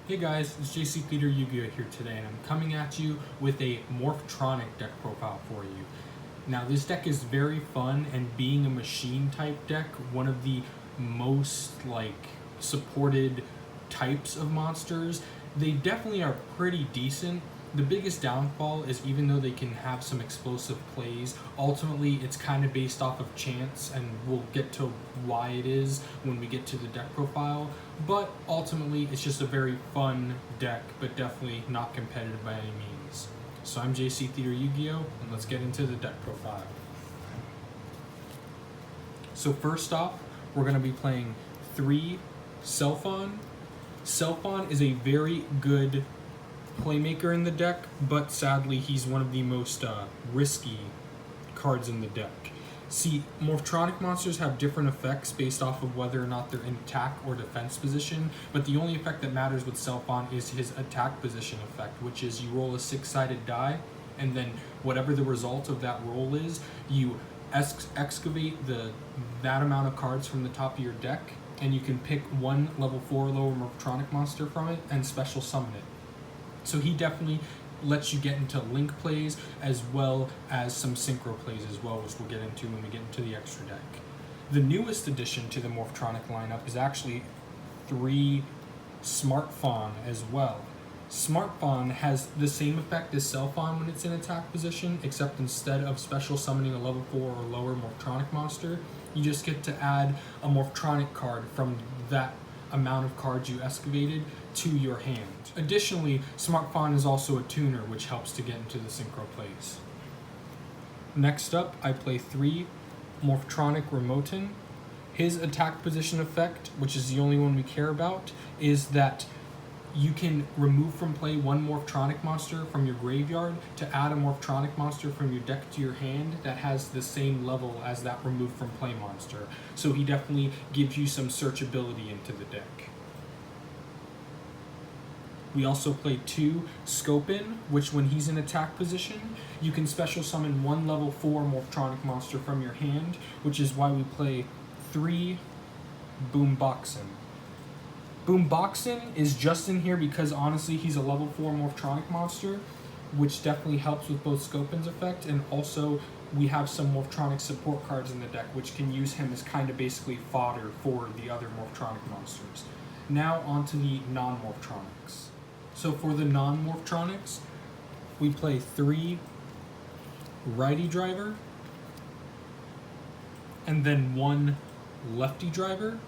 Hey guys, it's JC Peter Yu-Gi-Oh here today, and I'm coming at you with a Morphtronic deck profile for you. Now, this deck is very fun, and being a machine type deck, one of the most supported types of monsters, they definitely are pretty decent. The biggest downfall is even though they can have some explosive plays, ultimately it's kind of based off of chance, and we'll get to why it is when we get to the deck profile. But ultimately it's just a very fun deck, but definitely not competitive by any means. So I'm JC Theater Yu-Gi-Oh, and let's get into the deck profile. So first off, we're going to be playing 3 Selphon. Selphon is a very good playmaker in the deck, but sadly he's one of the most risky cards in the deck. See, Morphtronic monsters have different effects based off of whether or not they're in attack or defense position, but the only effect that matters with Selphon is his attack position effect, which is you roll a 6-sided die, and then whatever the result of that roll is, you excavate that amount of cards from the top of your deck, and you can pick one level 4 or lower Morphtronic monster from it and special summon it. So he definitely lets you get into link plays as well as some synchro plays as well, which we'll get into when we get into the extra deck. The newest addition to the Morphtronic lineup is actually 3 Smartphon as well. Smartphon has the same effect as Selphon when it's in attack position, except instead of special summoning a level 4 or lower Morphtronic monster, you just get to add a Morphtronic card from that amount of cards you excavated to your hand. Additionally, Smartphon is also a tuner, which helps to get into the synchro plays. Next up, I play 3 Morphtronic Remoten. His attack position effect, which is the only one we care about, is that you can remove from play 1 Morphtronic monster from your graveyard to add a Morphtronic monster from your deck to your hand that has the same level as that removed from play monster. So he definitely gives you some searchability into the deck. We also play 2 Scopin, which when he's in attack position, you can special summon 1 level 4 Morphtronic monster from your hand, which is why we play 3 Boomboxen. Boomboxen is just in here because honestly he's a level 4 Morphtronic monster, which definitely helps with both Scopin's effect, and also we have some Morphtronic support cards in the deck which can use him as kind of basically fodder for the other Morphtronic monsters. Now onto the non-morphtronics. So for the non-morphtronics, we play 3 righty driver, and then 1 lefty driver.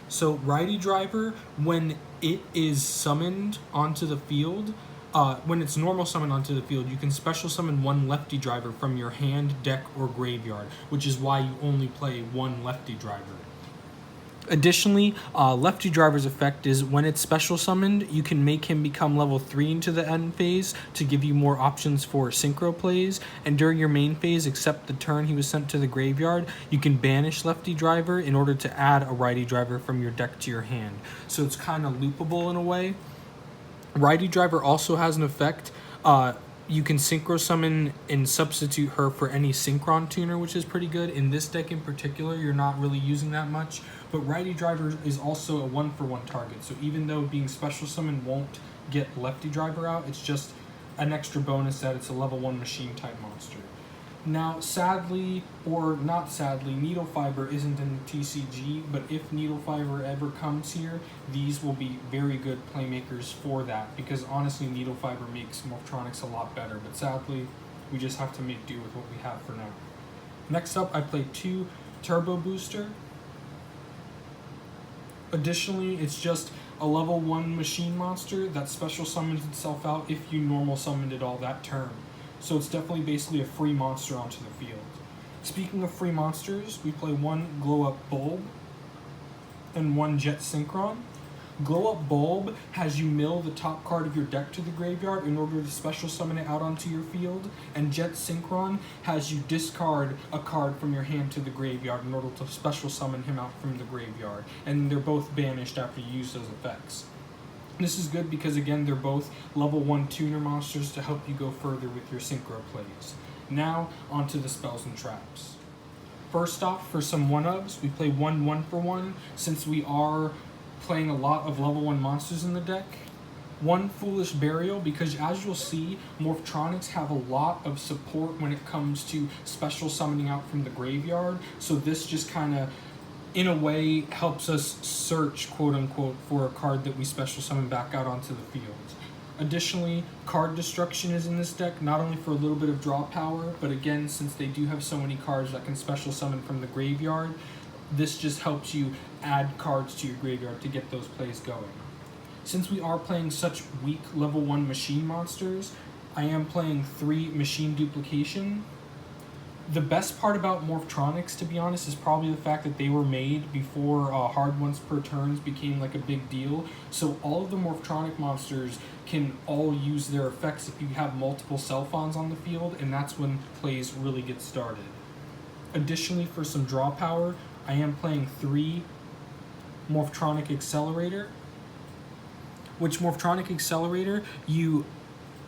So righty driver, when it is summoned onto the field, when it's normal summoned onto the field, you can special summon 1 lefty driver from your hand, deck, or graveyard, which is why you only play 1 lefty driver. Additionally, lefty driver's effect is when it's special summoned, you can make him become level 3 into the end phase to give you more options for synchro plays, and during your main phase, except the turn he was sent to the graveyard, you can banish lefty driver in order to add a righty driver from your deck to your hand. So it's kind of loopable in a way. Righty driver also has an effect. You can synchro summon and substitute her for any synchron tuner, which is pretty good. In this deck in particular, you're not really using that much, but righty driver is also a 1-for-1 target. So even though being special summoned won't get lefty driver out, it's just an extra bonus that it's a level 1 machine type monster. Now, sadly, or not sadly, Needle Fiber isn't in the TCG, but if Needle Fiber ever comes here, these will be very good playmakers for that, because honestly, Needle Fiber makes Morphtronics a lot better, but sadly, we just have to make do with what we have for now. Next up, I play 2 Turbo Booster. Additionally, it's just a level 1 machine monster that special summons itself out if you normal summoned it all that turn. So it's definitely basically a free monster onto the field. Speaking of free monsters, we play 1 Glow Up Bulb and 1 Jet Synchron. Glow Up Bulb has you mill the top card of your deck to the graveyard in order to special summon it out onto your field, and Jet Synchron has you discard a card from your hand to the graveyard in order to special summon him out from the graveyard, and they're both banished after you use those effects. This is good because, again, they're both level 1 tuner monsters to help you go further with your synchro plays. Now, onto the spells and traps. First off, for some 1-ups, we play 1 1-for-1, since we are playing a lot of level 1 monsters in the deck. One, Foolish Burial, because as you'll see, Morphtronics have a lot of support when it comes to special summoning out from the graveyard, so this just kind of, in a way, helps us search, quote-unquote, for a card that we special summon back out onto the field. Additionally, Card Destruction is in this deck, not only for a little bit of draw power, but again, since they do have so many cards that can special summon from the graveyard, this just helps you add cards to your graveyard to get those plays going. Since we are playing such weak level 1 machine monsters, I am playing 3 Machine Duplication. The best part about Morphtronics, to be honest, is probably the fact that they were made before hard once per turns became like a big deal. So all of the Morphtronic monsters can all use their effects if you have multiple Selphons on the field, and that's when plays really get started. Additionally, for some draw power, I am playing 3 Morphtronic Accelerator. Which Morphtronic Accelerator, you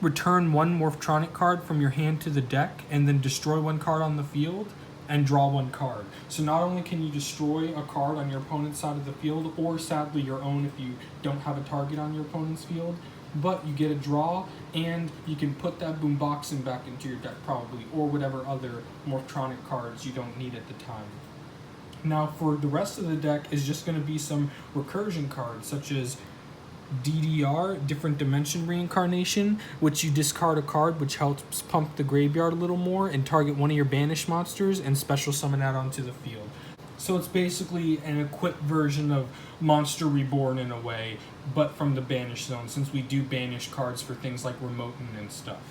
return 1 Morphtronic card from your hand to the deck and then destroy 1 card on the field and draw 1 card. So not only can you destroy a card on your opponent's side of the field, or sadly your own if you don't have a target on your opponent's field, but you get a draw and you can put that Boomboxin back into your deck probably, or whatever other Morphtronic cards you don't need at the time. Now for the rest of the deck is just going to be some recursion cards such as DDR, Different Dimension Reincarnation, which you discard a card which helps pump the graveyard a little more and target one of your banished monsters and special summon that onto the field. So it's basically an equipped version of Monster Reborn in a way, but from the Banish Zone, since we do banish cards for things like Remoten and stuff.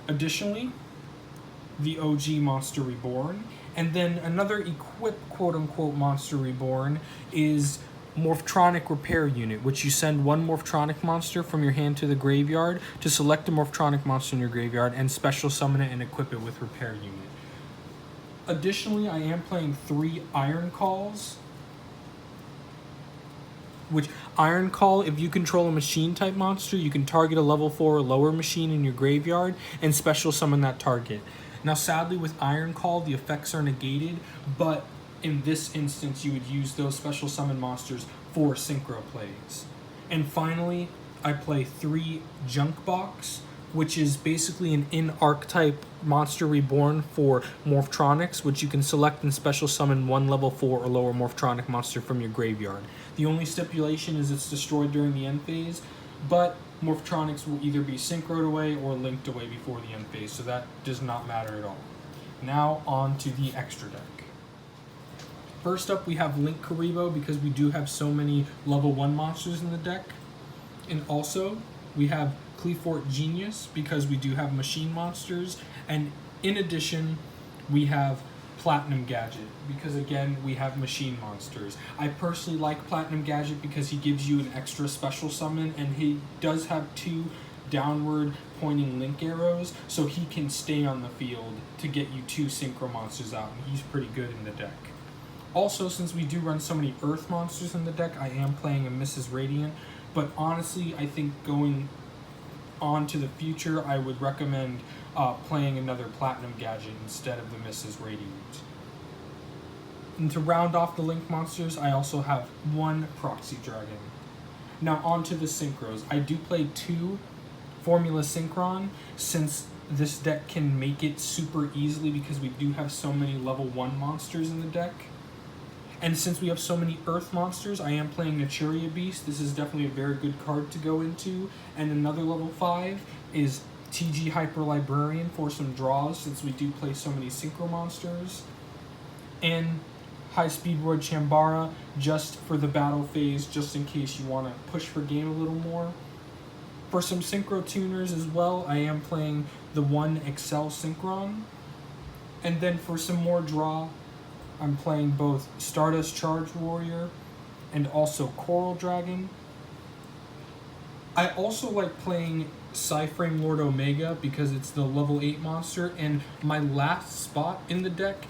Additionally, the OG Monster Reborn, and then another equipped quote-unquote Monster Reborn is Morphtronic Repair Unit, which you send 1 Morphtronic monster from your hand to the graveyard to select a Morphtronic monster in your graveyard and special summon it and equip it with Repair Unit. Additionally, I am playing 3 Iron Calls, which Iron Call, if you control a machine type monster, you can target a level 4 or lower machine in your graveyard and special summon that target. Now sadly with Iron Call, the effects are negated, but in this instance, you would use those special summon monsters for synchro plays. And finally, I play 3 Junk Box, which is basically an in-archetype Monster Reborn for Morphtronics, which you can select and special summon 1 level 4 or lower Morphtronic monster from your graveyard. The only stipulation is it's destroyed during the end phase, but Morphtronics will either be synchroed away or linked away before the end phase, so that does not matter at all. Now on to the extra deck. First up, we have Link Karibo, because we do have so many level 1 monsters in the deck. And also, we have Cleafort Genius, because we do have machine monsters. And in addition, we have Platinum Gadget, because again, we have machine monsters. I personally like Platinum Gadget because he gives you an extra special summon, and he does have 2 downward pointing link arrows, so he can stay on the field to get you 2 synchro monsters out, and he's pretty good in the deck. Also, since we do run so many Earth monsters in the deck, I am playing a Mrs. Radiant, but honestly, I think going on to the future, I would recommend playing another Platinum Gadget instead of the Mrs. Radiant. And to round off the Link monsters, I also have 1 Proxy Dragon. Now on to the Synchros. I do play 2 Formula Synchron, since this deck can make it super easily because we do have so many level 1 monsters in the deck. And since we have so many Earth monsters, I am playing Naturia Beast. This is definitely a very good card to go into. And another level 5 is TG Hyper Librarian for some draws, since we do play so many Synchro monsters. And High Speed Roid Chambara, just for the battle phase, just in case you want to push for game a little more. For some Synchro tuners as well, I am playing the 1 Excel Synchron. And then for some more draw, I'm playing both Stardust Charge Warrior and also Coral Dragon. I also like playing Psyframe Lord Omega because it's the level 8 monster, and my last spot in the deck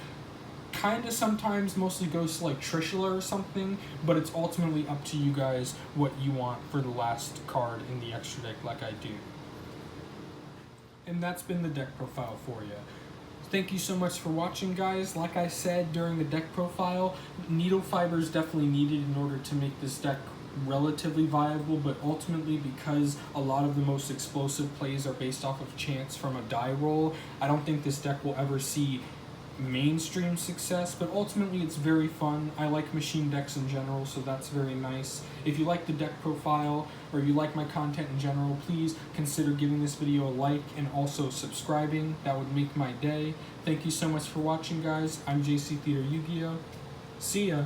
kind of sometimes mostly goes to like Trishula or something, but it's ultimately up to you guys what you want for the last card in the extra deck like I do. And that's been the deck profile for you. Thank you so much for watching, guys. Like I said during the deck profile, needle fiber is definitely needed in order to make this deck relatively viable, but ultimately because a lot of the most explosive plays are based off of chance from a die roll, I don't think this deck will ever see mainstream success, but ultimately it's very fun. I like machine decks in general, so that's very nice. If you like the deck profile or you like my content in general, please consider giving this video a like and also subscribing. That would make my day. Thank you so much for watching, guys. I'm JC Theater Yu-Gi-Oh! See ya!